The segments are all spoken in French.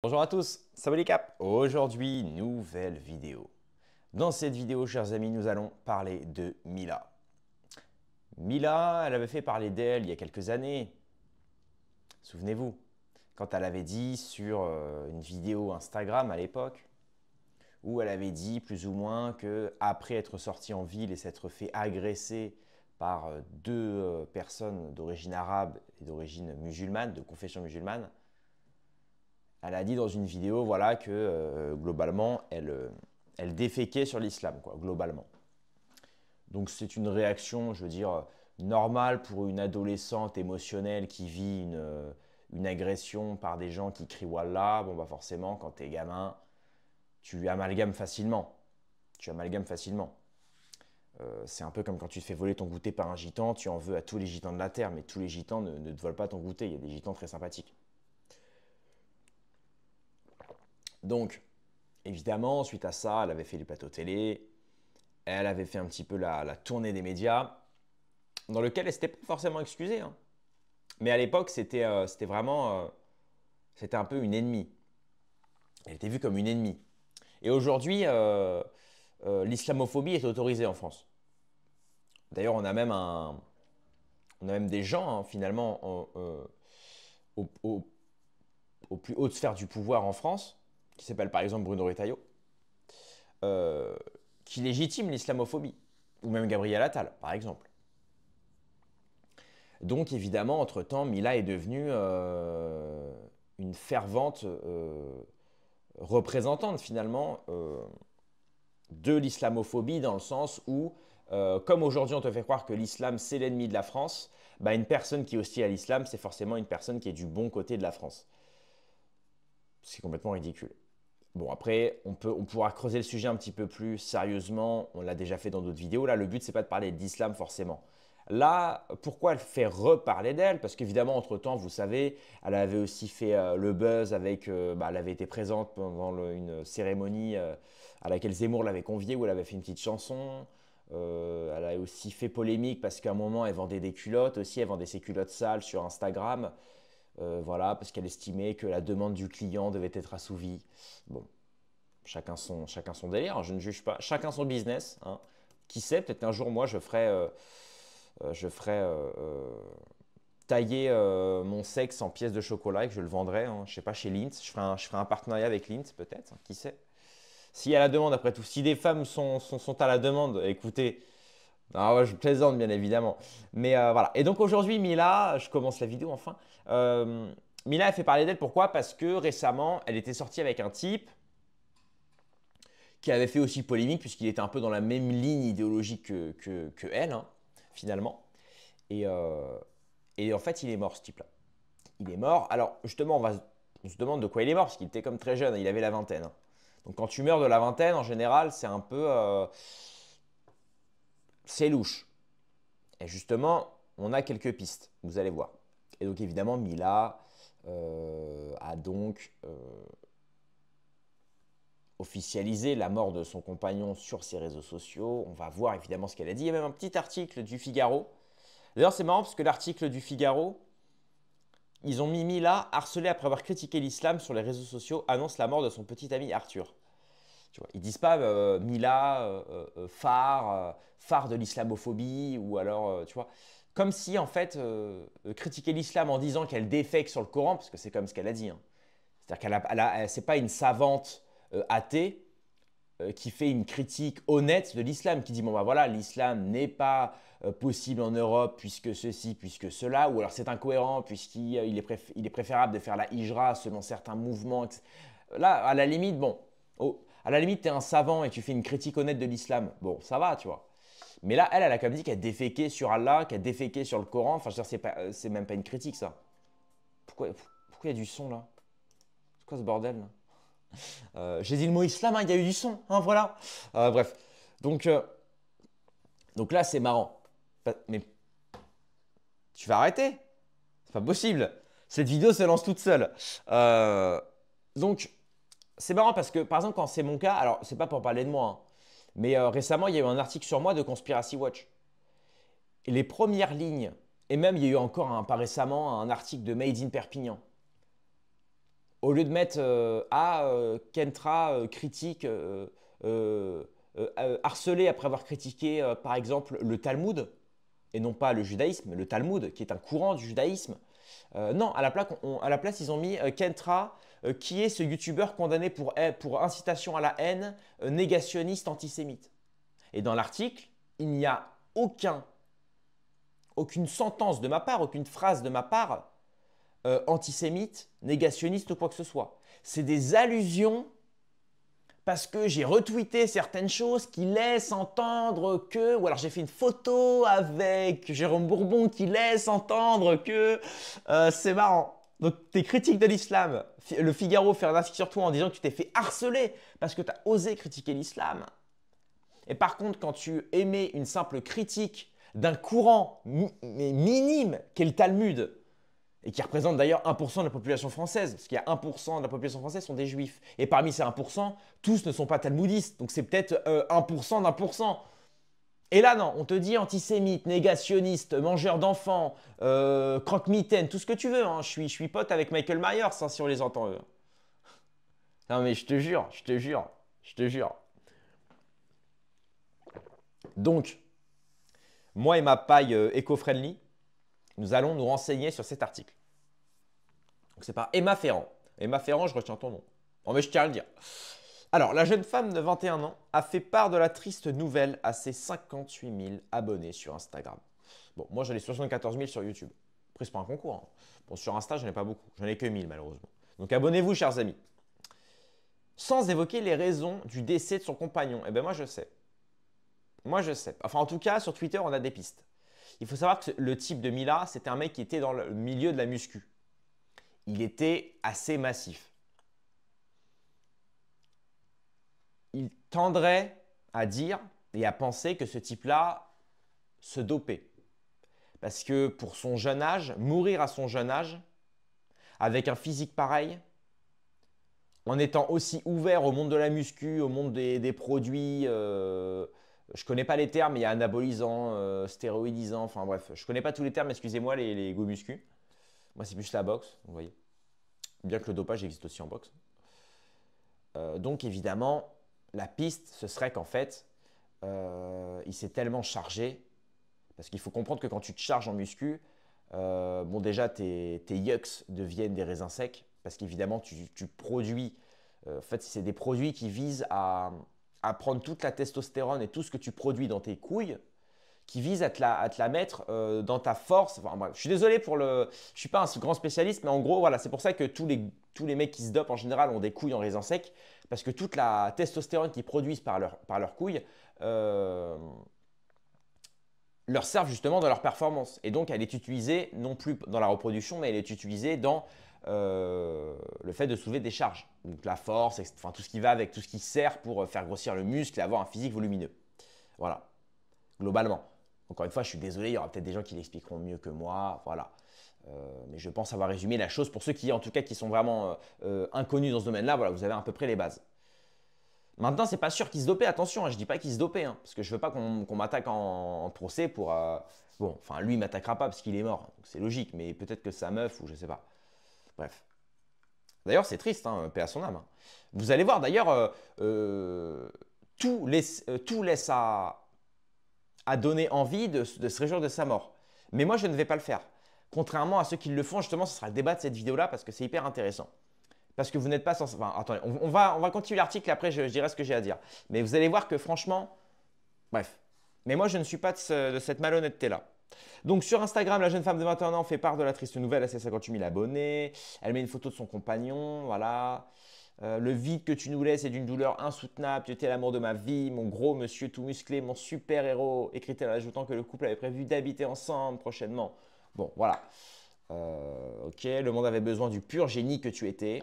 Bonjour à tous, salut les caps. Aujourd'hui, nouvelle vidéo. Dans cette vidéo, chers amis, nous allons parler de Mila. Mila, elle avait fait parler d'elle il y a quelques années. Souvenez-vous, quand elle avait dit sur une vidéo Instagram à l'époque, où elle avait dit plus ou moins que après être sortie en ville et s'être fait agresser par deux personnes d'origine arabe et d'origine musulmane, de confession musulmane, elle a dit dans une vidéo voilà, que globalement, elle déféquait sur l'islam, quoi, globalement. Donc c'est une réaction, je veux dire, normale pour une adolescente émotionnelle qui vit une agression par des gens qui crient Wallah. Bon, bah forcément, quand t'es gamin, tu amalgames facilement. Tu amalgames facilement. C'est un peu comme quand tu te fais voler ton goûter par un gitan, tu en veux à tous les gitans de la terre, mais tous les gitans ne te volent pas ton goûter. Il y a des gitans très sympathiques. Donc, évidemment, suite à ça, elle avait fait du plateau télé, elle avait fait un petit peu la tournée des médias, dans lequel elle s'était pas forcément excusée, hein. Mais à l'époque, c'était vraiment, c'était un peu une ennemie. Elle était vue comme une ennemie. Et aujourd'hui, l'islamophobie est autorisée en France. D'ailleurs, on a même des gens, hein, finalement, aux plus hautes sphères du pouvoir en France, qui s'appelle par exemple Bruno Retailleau, euh, qui légitime l'islamophobie, ou même Gabriel Attal, par exemple. Donc évidemment, entre-temps, Mila est devenue une fervente représentante finalement de l'islamophobie dans le sens où, comme aujourd'hui on te fait croire que l'islam c'est l'ennemi de la France, bah, une personne qui est hostile à l'islam c'est forcément une personne qui est du bon côté de la France. C'est complètement ridicule. Bon après, on pourra creuser le sujet un petit peu plus sérieusement, on l'a déjà fait dans d'autres vidéos. Là, le but c'est pas de parler d'islam forcément. Là, pourquoi elle fait reparler d'elle? Parce qu'évidemment, entre-temps, vous savez, elle avait aussi fait le buzz avec, elle avait été présente pendant une cérémonie à laquelle Zemmour l'avait conviée, où elle avait fait une petite chanson. Elle a aussi fait polémique parce qu'à un moment, elle vendait des culottes aussi, elle vendait ses culottes sales sur Instagram. Voilà, parce qu'elle estimait que la demande du client devait être assouvie. Bon, chacun son délire, hein, je ne juge pas. Chacun son business, hein. Qui sait, peut-être qu'un jour, moi, je ferai tailler mon sexe en pièces de chocolat et que je le vendrai, hein, je sais pas, chez Lindt. Je ferai un partenariat avec Lindt, peut-être, hein, qui sait. Si à la demande, après tout, si des femmes sont à la demande, écoutez, non, ouais, je plaisante bien évidemment. Mais voilà. Et donc aujourd'hui, Mila, je commence la vidéo enfin. Euh, Mila a fait parler d'elle, pourquoi? Parce que récemment, elle était sortie avec un type qui avait fait aussi polémique, puisqu'il était un peu dans la même ligne idéologique que elle, hein, finalement. Et, euh, et en fait, il est mort, ce type-là. Il est mort. Alors, justement, on se demande de quoi il est mort, parce qu'il était comme très jeune, il avait la vingtaine, hein. Donc, quand tu meurs de la vingtaine, en général, c'est un peu. C'est louche. Et justement, on a quelques pistes, vous allez voir. Et donc, évidemment, Mila a donc officialisé la mort de son compagnon sur ses réseaux sociaux. On va voir évidemment ce qu'elle a dit. Il y a même un petit article du Figaro. D'ailleurs, c'est marrant parce que l'article du Figaro, ils ont mis Mila harcelée après avoir critiqué l'islam sur les réseaux sociaux, annonce la mort de son petit ami Arthur. Tu vois, ils disent pas Mila, phare de l'islamophobie, ou alors, tu vois, comme si en fait, critiquer l'islam en disant qu'elle défèque sur le Coran, parce que c'est comme ce qu'elle a dit, hein. C'est-à-dire c'est pas une savante athée qui fait une critique honnête de l'islam, qui dit bon bah voilà, l'islam n'est pas possible en Europe puisque ceci, puisque cela, ou alors c'est incohérent il est préférable de faire la hijra selon certains mouvements. Là, à la limite, bon, oh, à la limite, tu es un savant et tu fais une critique honnête de l'islam. Bon, ça va, tu vois. Mais là, elle a quand même dit qu'elle déféquait sur Allah, qu'elle déféquait sur le Coran. Enfin, je veux dire, c'est même pas une critique, ça. Pourquoi il y a du son, là? C'est quoi ce bordel, là? J'ai dit le mot islam, hein, il y a eu du son, hein, voilà. Bref. Donc, euh, donc là, c'est marrant. Mais tu vas arrêter? C'est pas possible. Cette vidéo se lance toute seule. Donc, c'est marrant parce que, par exemple, quand c'est mon cas, alors c'est pas pour parler de moi, hein, mais récemment, il y a eu un article sur moi de Conspiracy Watch. Et les premières lignes, et même il y a eu encore, pas récemment, un article de Made in Perpignan. Au lieu de mettre Kentra critique, harcelé après avoir critiqué, par exemple, le Talmud, et non pas le judaïsme, le Talmud, qui est un courant du judaïsme. Non, à la place, ils ont mis Kentra, qui est ce youtubeur condamné pour incitation à la haine, négationniste, antisémite. Et dans l'article, il n'y a aucune sentence de ma part, aucune phrase de ma part antisémite, négationniste ou quoi que ce soit. C'est des allusions parce que j'ai retweeté certaines choses qui laissent entendre que, ou alors j'ai fait une photo avec Jérôme Bourbon qui laisse entendre que c'est marrant. Donc tes critiques de l'islam, le Figaro fait un article sur toi en disant que tu t'es fait harceler parce que tu as osé critiquer l'islam. Et par contre, quand tu émets une simple critique d'un courant minime qu'est le Talmud, et qui représente d'ailleurs 1% de la population française, parce qu'il y a 1% de la population française sont des juifs. Et parmi ces 1%, tous ne sont pas talmudistes, donc c'est peut-être 1% d'1%. Et là, non, on te dit antisémite, négationniste, mangeur d'enfants, croque-mitaine, tout ce que tu veux. Hein. Je suis pote avec Michael Myers, hein, si on les entend eux. Non mais je te jure, je te jure, je te jure. Donc, moi et ma paille éco-friendly, nous allons nous renseigner sur cet article. Donc c'est par Emma Ferrand. Emma Ferrand, je retiens ton nom. Oh, mais je tiens à le dire. Alors, la jeune femme de 21 ans a fait part de la triste nouvelle à ses 58 000 abonnés sur Instagram. Bon, moi j'en ai 74 000 sur YouTube. Après, c'est pas un concours. Hein. Bon, sur Insta, j'en ai pas beaucoup. J'en ai que 1000 malheureusement. Donc abonnez-vous, chers amis. Sans évoquer les raisons du décès de son compagnon. Eh bien, moi je sais. Moi je sais. Enfin, en tout cas, sur Twitter, on a des pistes. Il faut savoir que le type de Mila, c'était un mec qui était dans le milieu de la muscu. Il était assez massif. Il tendrait à dire et à penser que ce type-là se dopait. Parce que pour son jeune âge, mourir à son jeune âge, avec un physique pareil, en étant aussi ouvert au monde de la muscu, au monde des produits, je ne connais pas les termes, mais il y a anabolisant, stéroïdisant, enfin bref, je ne connais pas tous les termes, excusez-moi les go muscu. Moi, c'est plus la boxe, vous voyez. Bien que le dopage existe aussi en boxe. Donc évidemment, la piste, ce serait qu'en fait, il s'est tellement chargé, parce qu'il faut comprendre que quand tu te charges en muscu, bon déjà tes yucks deviennent des raisins secs, parce qu'évidemment tu produis, en fait c'est des produits qui visent à prendre toute la testostérone et tout ce que tu produis dans tes couilles, qui visent à te la mettre dans ta force. Enfin, bref, je suis désolé je ne suis pas un grand spécialiste, mais en gros, voilà, c'est pour ça que tous les mecs qui se dopent en général ont des couilles en raisin sec, parce que toute la testostérone qu'ils produisent par leurs couilles leur servent justement dans leur performance. Et donc, elle est utilisée non plus dans la reproduction, mais elle est utilisée dans le fait de soulever des charges. Donc la force, enfin, tout ce qui va avec, tout ce qui sert pour faire grossir le muscle et avoir un physique volumineux. Voilà, globalement. Encore une fois, je suis désolé, il y aura peut-être des gens qui l'expliqueront mieux que moi, voilà. Mais je pense avoir résumé la chose. Pour ceux qui, en tout cas, qui sont vraiment inconnus dans ce domaine-là, voilà, vous avez à peu près les bases. Maintenant, c'est pas sûr qu'ils se dopaient, attention, hein, je dis pas qu'ils se dopaient, hein, parce que je veux pas qu'on m'attaque en procès pour... bon, enfin, lui, il m'attaquera pas parce qu'il est mort, c'est logique, mais peut-être que sa meuf ou je sais pas. Bref. D'ailleurs, c'est triste, hein, paix à son âme. Hein. Vous allez voir, d'ailleurs, tout laisse à donner envie de se réjouir de sa mort. Mais moi, je ne vais pas le faire. Contrairement à ceux qui le font, justement, ce sera le débat de cette vidéo-là parce que c'est hyper intéressant. Parce que vous n'êtes pas censé... Enfin, attendez, on va continuer l'article, après je dirai ce que j'ai à dire. Mais vous allez voir que franchement... Bref. Mais moi, je ne suis pas de cette malhonnêteté-là. Donc sur Instagram, la jeune femme de 21 ans fait part de la triste nouvelle à ses 58 000 abonnés. Elle met une photo de son compagnon, voilà. Le vide que tu nous laisses est d'une douleur insoutenable. Tu étais l'amour de ma vie, mon gros monsieur tout musclé, mon super héros. Écrit-elle en ajoutant que le couple avait prévu d'habiter ensemble prochainement. Bon, voilà. Ok, le monde avait besoin du pur génie que tu étais.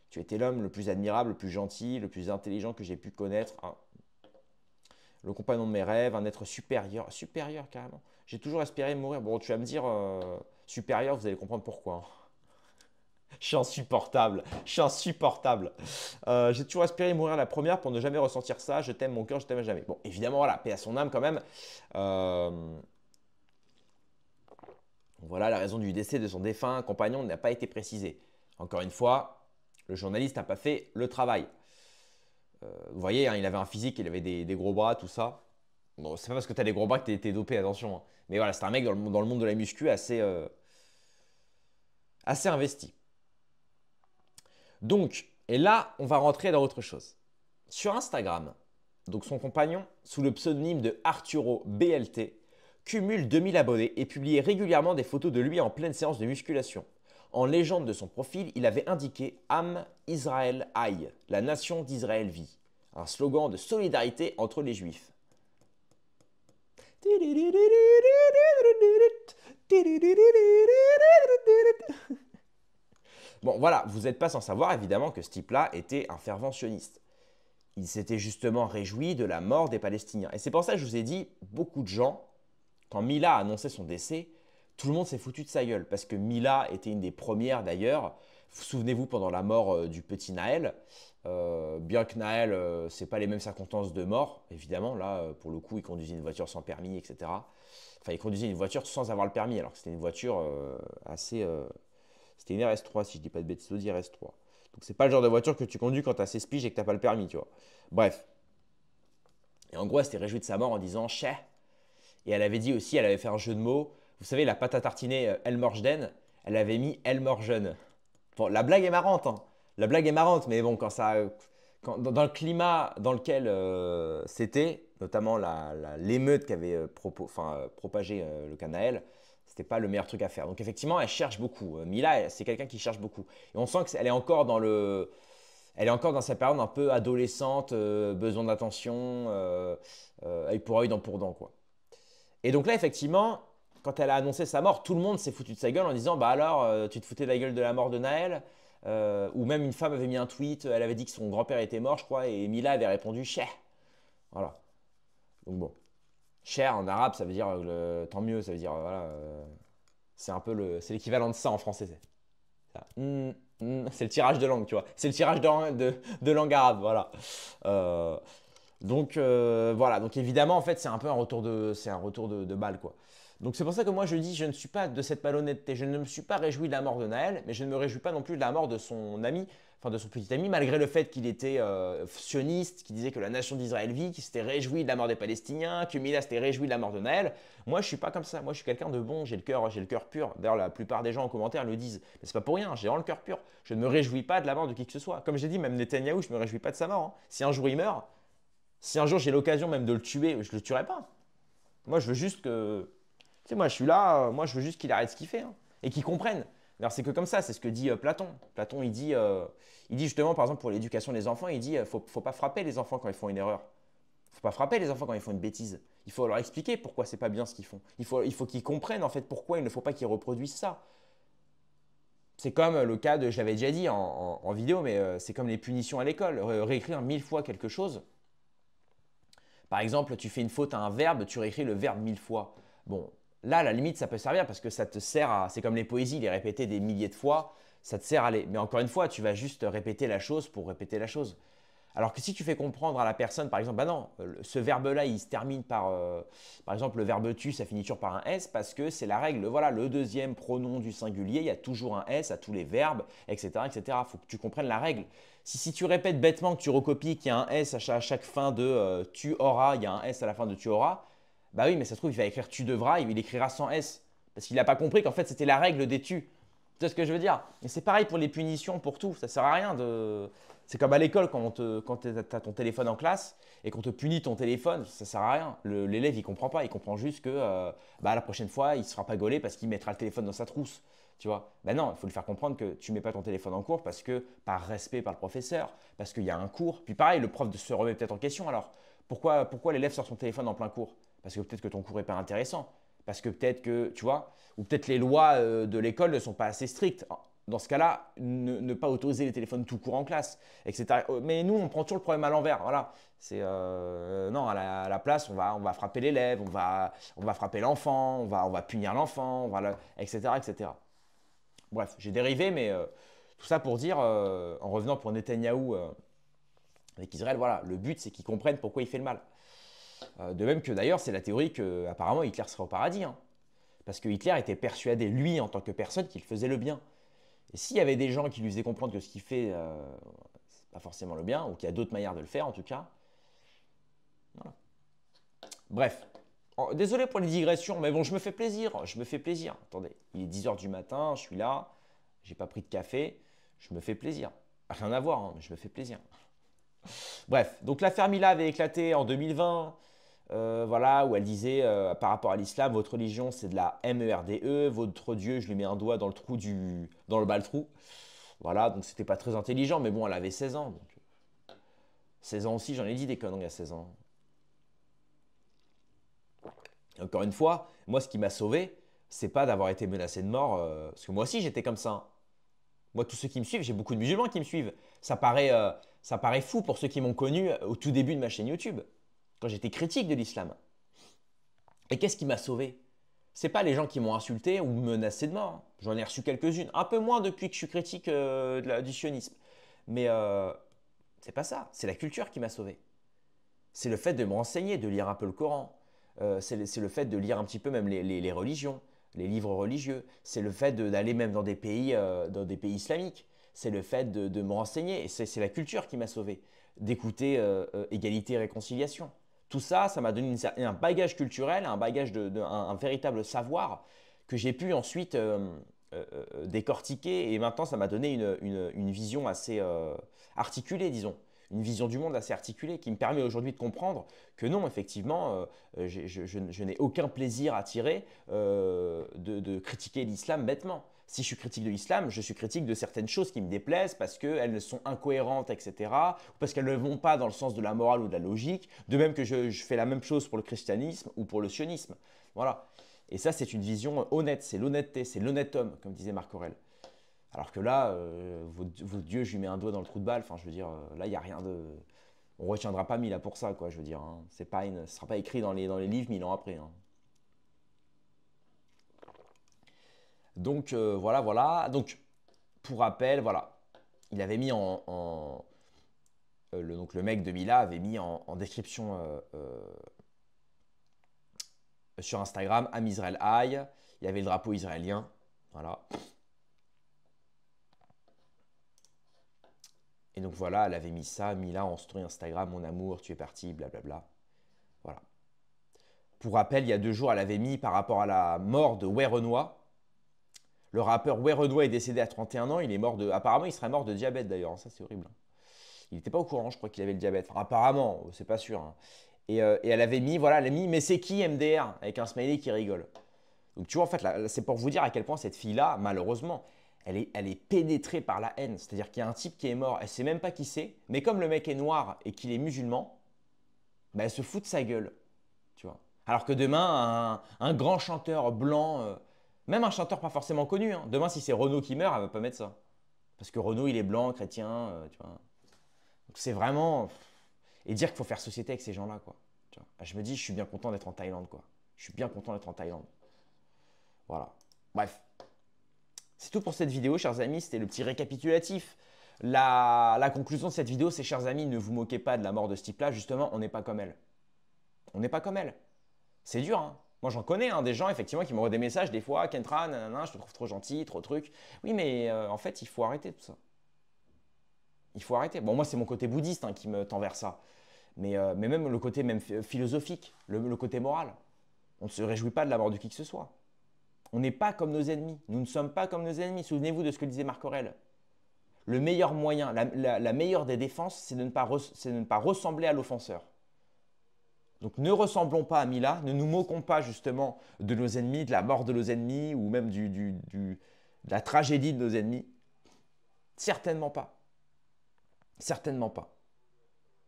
Tu étais l'homme le plus admirable, le plus gentil, le plus intelligent que j'ai pu connaître. Hein. Le compagnon de mes rêves, un être supérieur. Supérieur, carrément. J'ai toujours espéré mourir. Bon, tu vas me dire supérieur, vous allez comprendre pourquoi. Hein. Je suis insupportable. Je suis insupportable. J'ai toujours espéré mourir la première pour ne jamais ressentir ça. Je t'aime, mon cœur, je t'aime à jamais. Bon, évidemment, voilà, paix à son âme quand même. Voilà, la raison du décès de son défunt compagnon n'a pas été précisée. Encore une fois, Le journaliste n'a pas fait le travail. Vous voyez, hein, il avait un physique, il avait des gros bras, tout ça. Bon, c'est pas parce que tu as des gros bras que tu es dopé, attention, hein. Mais voilà, c'est un mec dans le monde de la muscu assez investi. Donc, et là, on va rentrer dans autre chose. Sur Instagram, donc son compagnon, sous le pseudonyme de Arturo BLT, cumule 2000 abonnés et publie régulièrement des photos de lui en pleine séance de musculation. En légende de son profil, il avait indiqué Am Israël Aï, la nation d'Israël vit, un slogan de solidarité entre les juifs. Bon, voilà, vous n'êtes pas sans savoir évidemment que ce type-là était un fervent sioniste. Il s'était justement réjoui de la mort des Palestiniens. Et c'est pour ça que je vous ai dit, beaucoup de gens, quand Mila a annoncé son décès, tout le monde s'est foutu de sa gueule. Parce que Mila était une des premières d'ailleurs. Souvenez-vous pendant la mort du petit Naël. Bien que Naël, c'est pas les mêmes circonstances de mort, évidemment. Là, pour le coup, il conduisait une voiture sans permis, etc. Enfin, il conduisait une voiture sans avoir le permis, alors que c'était une voiture assez... C'était une RS3, si je dis pas de bêtises, Audi RS3. Donc c'est pas le genre de voiture que tu conduis quand tu as 16 piges et que tu n'as pas le permis, tu vois. Bref. Et en gros, elle s'était réjouie de sa mort en disant « Cheh ». Et elle avait dit aussi, elle avait fait un jeu de mots. Vous savez, la pâte à tartiner Elmorgen, elle avait mis Elmorgen. Bon, la blague est marrante, hein. La blague est marrante, mais bon, dans le climat dans lequel c'était, notamment l'émeute qu'avait propagé le Canaël, c'était pas le meilleur truc à faire. Donc effectivement, elle cherche beaucoup. Mila, c'est quelqu'un qui cherche beaucoup. Et on sent qu'elle est encore elle est encore dans sa période un peu adolescente, besoin d'attention, œil pour œil, dent pour dent, quoi. Et donc là, effectivement, quand elle a annoncé sa mort, tout le monde s'est foutu de sa gueule en disant « Bah alors, tu te foutais de la gueule de la mort de Naël ?» Ou même une femme avait mis un tweet, elle avait dit que son grand-père était mort, je crois, et Mila avait répondu « Cheh ». Voilà. Donc bon. Cher en arabe, ça veut dire tant mieux, ça veut dire voilà, c'est un peu c'est l'équivalent de ça en français. C'est le tirage de langue, tu vois. C'est le tirage de langue arabe, voilà. Voilà. Donc évidemment, en fait, c'est un peu c'est un retour de balle, quoi. Donc c'est pour ça que moi je dis, je ne suis pas de cette malhonnêteté. Je ne me suis pas réjoui de la mort de Naël, mais je ne me réjouis pas non plus de la mort de son ami, enfin de son petit ami, malgré le fait qu'il était sioniste, qu'il disait que la nation d'Israël vit, qu'il s'était réjoui de la mort des Palestiniens, que Mila s'était réjoui de la mort de Naël. Moi je suis pas comme ça. Moi je suis quelqu'un de bon, j'ai le cœur pur. D'ailleurs la plupart des gens en commentaire le disent. Mais c'est pas pour rien, j'ai vraiment le cœur pur. Je ne me réjouis pas de la mort de qui que ce soit. Comme j'ai dit, même Netanyahou, je me réjouis pas de sa mort, hein. Si un jour il meurt, si un jour j'ai l'occasion même de le tuer, je le tuerai pas. Moi je veux juste que tu sais, moi, je suis là, moi, je veux juste qu'il arrête ce qu'il fait, hein, et qu'il comprenne. Alors, c'est que comme ça, c'est ce que dit Platon. Platon, il dit justement, par exemple, pour l'éducation des enfants, il dit faut pas frapper les enfants quand ils font une erreur. Faut pas frapper les enfants quand ils font une bêtise. Il faut leur expliquer pourquoi c'est pas bien ce qu'ils font. Il faut qu'ils comprennent, en fait, pourquoi il ne faut pas qu'ils reproduisent ça. C'est comme le cas je l'avais déjà dit en vidéo, mais c'est comme les punitions à l'école. Réécrire 1000 fois quelque chose. Par exemple, tu fais une faute à un verbe, tu réécris le verbe 1000 fois. Bon, là, à la limite, ça peut servir parce que ça te sert à… C'est comme les poésies, les répéter des milliers de fois, ça te sert à les… Mais encore une fois, tu vas juste répéter la chose pour répéter la chose. Alors que si tu fais comprendre à la personne, par exemple, bah non, ce verbe-là, il se termine par exemple, le verbe tu, ça finit toujours par un S parce que c'est la règle. Voilà, le deuxième pronom du singulier, il y a toujours un S à tous les verbes, etc., etc. Il faut que tu comprennes la règle. Si tu répètes bêtement, que tu recopies qu'il y a un S à chaque fin de tu auras, il y a un S à la fin de tu auras, bah oui, mais ça se trouve, il va écrire tu devras, il écrira sans S. Parce qu'il n'a pas compris qu'en fait, c'était la règle des tu. Tu vois ce que je veux dire? Et c'est pareil pour les punitions, pour tout. Ça sert à rien de… C'est comme à l'école quand tu as ton téléphone en classe et qu'on te punit ton téléphone, ça sert à rien. L'élève, il comprend pas. Il comprend juste que la prochaine fois, il se fera pas gauler parce qu'il mettra le téléphone dans sa trousse. Tu vois? Ben non, il faut lui faire comprendre que tu mets pas ton téléphone en cours parce que par respect par le professeur, parce qu'il y a un cours. Puis pareil, le prof se remet peut-être en question. Alors, pourquoi l'élève sort son téléphone en plein cours? Parce que peut-être que ton cours est pas intéressant. Parce que peut-être que, tu vois, ou peut-être les lois de l'école ne sont pas assez strictes. Dans ce cas-là, ne pas autoriser les téléphones tout court en classe, etc. Mais nous, on prend toujours le problème à l'envers. Voilà. C'est non, à la place, on va frapper l'élève, on va frapper l'enfant, on va punir l'enfant, etc., etc. Bref, j'ai dérivé, mais tout ça pour dire, en revenant pour Netanyahou avec Israël, voilà, le but, c'est qu'ils comprennent pourquoi il fait le mal. De même que d'ailleurs, c'est la théorie que apparemment Hitler serait au paradis, hein. Parce que Hitler était persuadé, lui, en tant que personne, qu'il faisait le bien. Et s'il y avait des gens qui lui faisaient comprendre que ce qu'il fait, c'est pas forcément le bien, ou qu'il y a d'autres manières de le faire en tout cas. Voilà. Bref. Désolé pour les digressions, mais bon, je me fais plaisir. Je me fais plaisir. Attendez, il est 10 h du matin, je suis là, j'ai pas pris de café, je me fais plaisir. Rien à voir, hein, mais je me fais plaisir. Bref, donc l'affaire Mila avait éclaté en 2020. Voilà, où elle disait par rapport à l'islam, votre religion c'est de la MERDE, votre Dieu, je lui mets un doigt dans le trou dans le bas-le-trou. Voilà, donc c'était pas très intelligent, mais bon, elle avait 16 ans. Donc 16 ans aussi, j'en ai dit des conneries à 16 ans. Encore une fois, moi ce qui m'a sauvé, c'est pas d'avoir été menacé de mort, parce que moi aussi j'étais comme ça. Moi, tous ceux qui me suivent, j'ai beaucoup de musulmans qui me suivent. Ça paraît fou pour ceux qui m'ont connu au tout début de ma chaîne YouTube, quand j'étais critique de l'islam. Et qu'est-ce qui m'a sauvé? C'est pas les gens qui m'ont insulté ou menacé de mort. J'en ai reçu quelques-unes, un peu moins depuis que je suis critique du sionisme. Mais c'est pas ça, c'est la culture qui m'a sauvé. C'est le fait de me renseigner, de lire un peu le Coran. C'est le fait de lire un petit peu même les religions, les livres religieux. C'est le fait d'aller même dans des pays islamiques. C'est le fait de me renseigner. Et c'est la culture qui m'a sauvé. D'écouter Égalité et Réconciliation. Tout ça, ça m'a donné un bagage culturel, un bagage un véritable savoir que j'ai pu ensuite décortiquer. Et maintenant, ça m'a donné une vision assez articulée, disons. Une vision du monde assez articulée qui me permet aujourd'hui de comprendre que non, effectivement, je n'ai aucun plaisir à tirer de critiquer l'islam bêtement. Si je suis critique de l'islam, je suis critique de certaines choses qui me déplaisent parce qu'elles sont incohérentes, etc. Ou parce qu'elles ne vont pas dans le sens de la morale ou de la logique. De même que je fais la même chose pour le christianisme ou pour le sionisme. Voilà. Et ça, c'est une vision honnête, c'est l'honnêteté, c'est l'honnête homme, comme disait Marc Aurèle. Alors que là, votre Dieu, je lui mets un doigt dans le trou de balle. Enfin, je veux dire, là, il n'y a rien de... On ne retiendra pas Mila pour ça, quoi, je veux dire. Hein. Ce ne sera pas écrit dans les livres 1000 ans après. Hein. Donc, voilà, voilà. Donc, pour rappel, voilà. Il avait mis donc le mec de Mila avait mis en description sur Instagram, Am Israël High. Il y avait le drapeau israélien. Voilà. Et donc voilà, elle avait mis ça, Mila en story Instagram, mon amour, tu es parti, blablabla. Voilà. Pour rappel, il y a 2 jours, elle avait mis par rapport à la mort de Werenoi. Le rappeur Werenoi est décédé à 31 ans, il est mort de... Apparemment, il serait mort de diabète d'ailleurs, ça c'est horrible. Il n'était pas au courant, je crois qu'il avait le diabète. Enfin, apparemment, c'est pas sûr. Hein. Et elle avait mis, voilà, elle a mis, mais c'est qui MDR? Avec un smiley qui rigole. Donc tu vois, en fait, c'est pour vous dire à quel point cette fille-là, malheureusement, elle est pénétrée par la haine. C'est-à-dire qu'il y a un type qui est mort, elle ne sait même pas qui c'est, mais comme le mec est noir et qu'il est musulman, bah, elle se fout de sa gueule. Tu vois. Alors que demain, un grand chanteur blanc, même un chanteur pas forcément connu, hein, demain si c'est Renaud qui meurt, elle ne va pas mettre ça. Parce que Renaud, il est blanc, chrétien, tu vois. Donc c'est vraiment... Et dire qu'il faut faire société avec ces gens-là, quoi. Tu vois. Je me dis, je suis bien content d'être en Thaïlande, quoi. Je suis bien content d'être en Thaïlande. Voilà. Bref. C'est tout pour cette vidéo, chers amis. C'était le petit récapitulatif. La conclusion de cette vidéo, c'est, chers amis, ne vous moquez pas de la mort de ce type-là. Justement, on n'est pas comme elle. On n'est pas comme elle. C'est dur, hein. Moi, j'en connais hein, des gens, effectivement, qui m'envoient des messages des fois. Kentra, nanana, je te trouve trop gentil, trop truc. Oui, mais en fait, il faut arrêter tout ça. Il faut arrêter. Bon, moi, c'est mon côté bouddhiste hein, qui me tend vers ça. Mais même le côté même philosophique, le côté moral. On ne se réjouit pas de la mort de qui que ce soit. On n'est pas comme nos ennemis. Nous ne sommes pas comme nos ennemis. Souvenez-vous de ce que disait Marc Aurèle. Le meilleur moyen, la meilleure des défenses, c'est de ne pas ressembler à l'offenseur. Donc ne ressemblons pas à Mila, ne nous moquons pas justement de nos ennemis, de la mort de nos ennemis ou même de la tragédie de nos ennemis. Certainement pas. Certainement pas.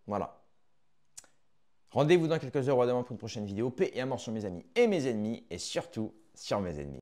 Voilà. Rendez-vous dans quelques heures pour une prochaine vidéo. Paix et amour sur mes amis et mes ennemis et surtout sur mes ennemis.